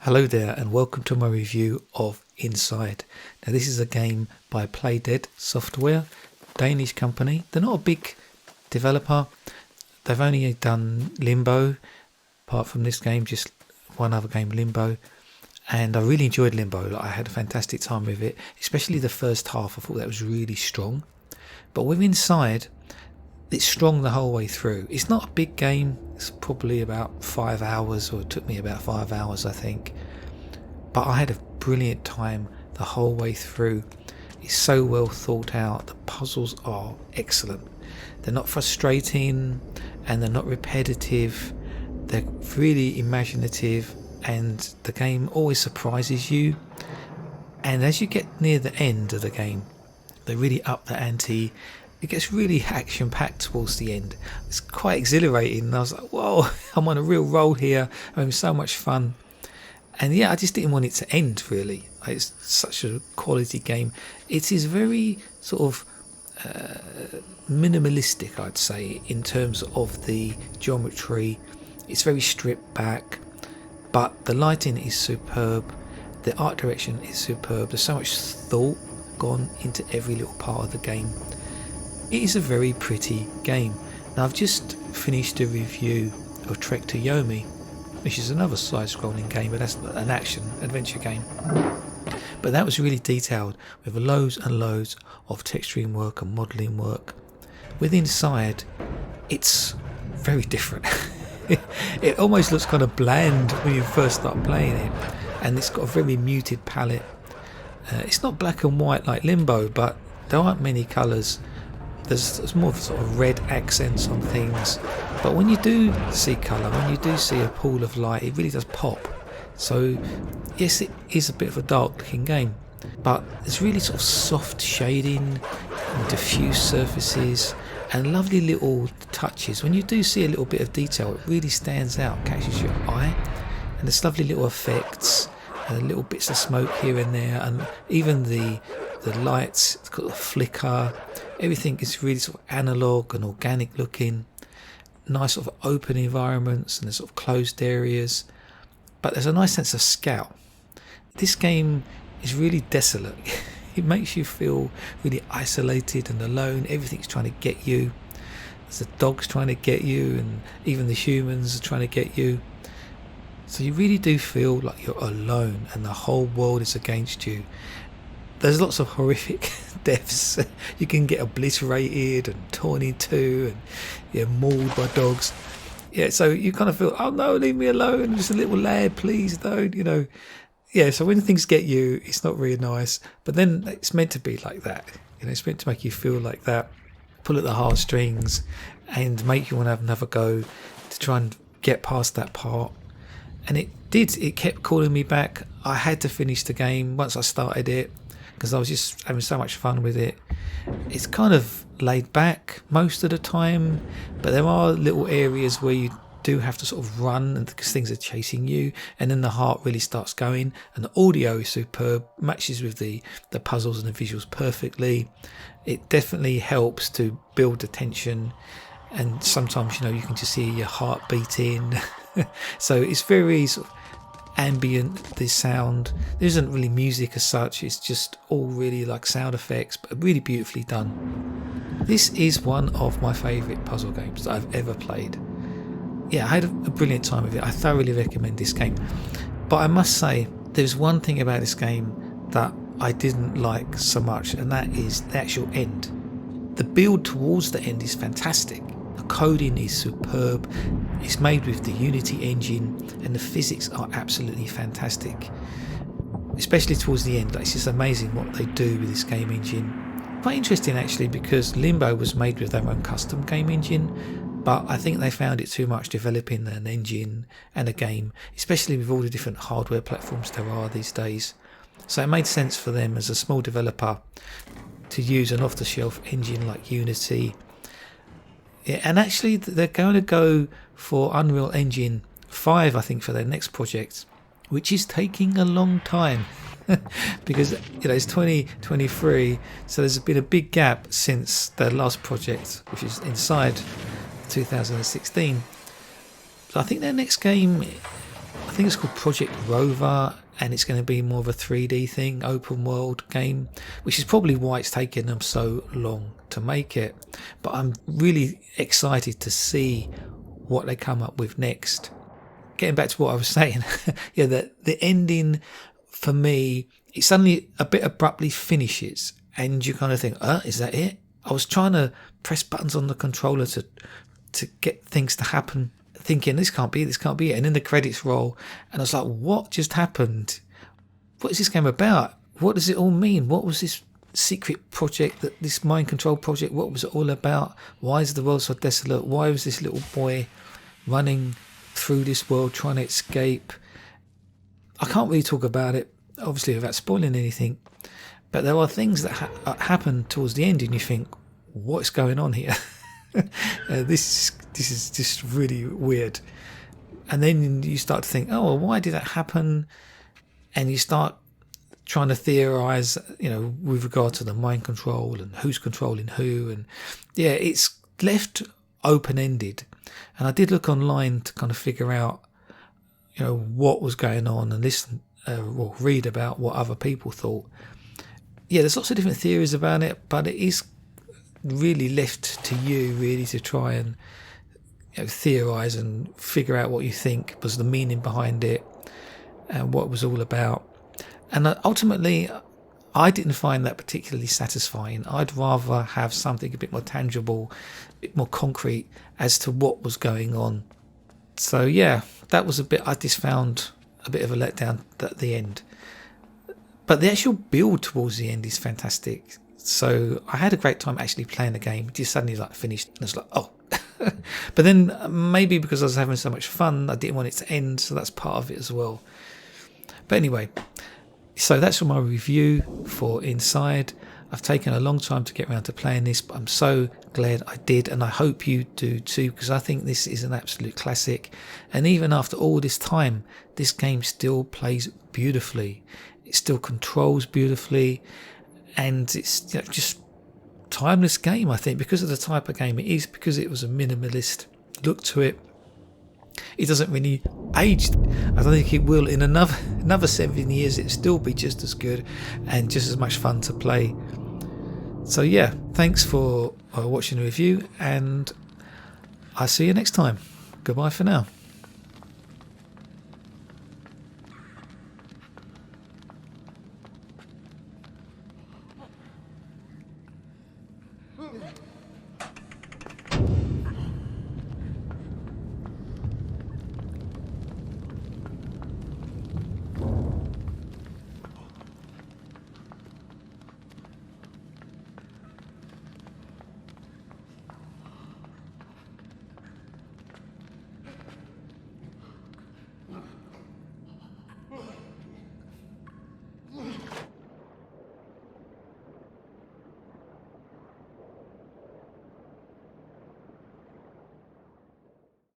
Hello there and welcome to my review of Inside. Now this is a game by Playdead software, Danish company. They're not a big developer. They've only done Limbo, apart from this game, just one other game, Limbo. And I really enjoyed Limbo. I had a fantastic time with it, especially the first half. I thought that was really strong. But with Inside, it's strong the whole way through. It's not a big game. It's probably about 5 hours, or it took me about 5 hours, I think. But I had a brilliant time the whole way through. It's so well thought out. The puzzles are excellent. They're not frustrating and they're not repetitive. They're really imaginative, and the game always surprises you. And as you get near the end of the game, they really up the ante. It gets really action-packed towards the end. It's quite exhilarating, and I was like, whoa, I'm on a real roll here. I'm having so much fun. And yeah, I just didn't want it to end, really. It's such a quality game. It is very sort of minimalistic, I'd say, in terms of the geometry. It's very stripped back, but the lighting is superb. The art direction is superb. There's so much thought gone into every little part of the game. It is a very pretty game. Now I've just finished a review of Trek to Yomi, which is another side-scrolling game, but that's an action-adventure game. But that was really detailed, with loads and loads of texturing work and modelling work. With Inside, it's very different. It almost looks kind of bland when you first start playing it, and it's got a very muted palette. It's not black and white like Limbo, but there aren't many colours. There's more sort of red accents on things, but when you do see colour, when you do see a pool of light, it really does pop. So yes, it is a bit of a dark looking game, but there's really sort of soft shading and diffuse surfaces and lovely little touches. When you do see a little bit of detail, it really stands out, catches your eye, and there's lovely little effects, little bits of smoke here and there, and even the lights, it's got a flicker. Everything is really sort of analog and organic looking. Nice sort of open environments, and there's sort of closed areas, but there's a nice sense of scale. This game is really desolate. It makes you feel really isolated and alone. Everything's trying to get you. There's the dogs trying to get you, and even the humans are trying to get you. So you really do feel like you're alone and the whole world is against you. There's lots of horrific deaths. You can get obliterated and torn in two and mauled by dogs. Yeah, so you kind of feel, oh no, leave me alone. I'm just a little lad, please don't, Yeah, so when things get you, it's not really nice. But then it's meant to be like that. It's meant to make you feel like that, pull at the heartstrings and make you want to have another go to try and get past that part. And it kept calling me back. I had to finish the game once I started it, because I was just having so much fun with it. It's kind of laid back most of the time, but there are little areas where you do have to sort of run because things are chasing you, and then the heart really starts going, and the audio is superb, matches with the puzzles and the visuals perfectly. It definitely helps to build the tension, and sometimes you can just hear your heart beating. So it's very sort of ambient, the sound. There isn't really music as such, it's just all really like sound effects, but really beautifully done. This is one of my favourite puzzle games that I've ever played. Yeah, I had a brilliant time with it. I thoroughly recommend this game. But I must say, there's one thing about this game that I didn't like so much, and that is the actual end. The build towards the end is fantastic. The coding is superb. It's made with the Unity engine, and the physics are absolutely fantastic. Especially towards the end, it's just amazing what they do with this game engine. Quite interesting actually, because Limbo was made with their own custom game engine, but I think they found it too much developing an engine and a game, especially with all the different hardware platforms there are these days. So it made sense for them as a small developer to use an off-the-shelf engine like Unity. Yeah, and actually they're going to go for Unreal Engine 5, I think, for their next project, which is taking a long time because it's 2023, so there's been a big gap since their last project, which is Inside 2016. So I think their next game, I think it's called Project Rover, and it's going to be more of a 3D thing, open world game, which is probably why it's taken them so long to make it. But I'm really excited to see what they come up with next. Getting back to what I was saying, yeah, the ending for me, it suddenly a bit abruptly finishes, and you kind of think, is that it? I was trying to press buttons on the controller to get things to happen, thinking this can't be it, and then the credits roll, and I was like, what just happened? What is this game about? What does it all mean? What was this secret project, that this mind control project, what was it all about? Why is the world so desolate? Why was this little boy running through this world trying to escape? I can't really talk about it, obviously, without spoiling anything, but there are things that happen towards the end and you think, what's going on here? This is just really weird. And then you start to think, oh, well, why did that happen? And you start trying to theorize, with regard to the mind control and who's controlling who. And yeah, it's left open-ended. And I did look online to kind of figure out, what was going on and listen or read about what other people thought. Yeah, there's lots of different theories about it, but it is really left to you really to try and theorize and figure out what you think was the meaning behind it and what it was all about. And ultimately, I didn't find that particularly satisfying. I'd rather have something a bit more tangible, a bit more concrete as to what was going on. So yeah, that was a bit, I just found a bit of a letdown at the end. But the actual build towards the end is fantastic. So I had a great time actually playing the game. It just suddenly finished and I was like, oh. But then maybe because I was having so much fun, I didn't want it to end. So that's part of it as well. But anyway, so that's my review for Inside. I've taken a long time to get around to playing this, but I'm so glad I did, and I hope you do too, because I think this is an absolute classic. And even after all this time, this game still plays beautifully. It still controls beautifully, and it's just timeless game, I think, because of the type of game it is, because it was a minimalist look to it. It doesn't really age. I don't think it will. In another 7 years, it'll still be just as good and just as much fun to play. So yeah, thanks for watching the review, and I'll see you next time. Goodbye for now.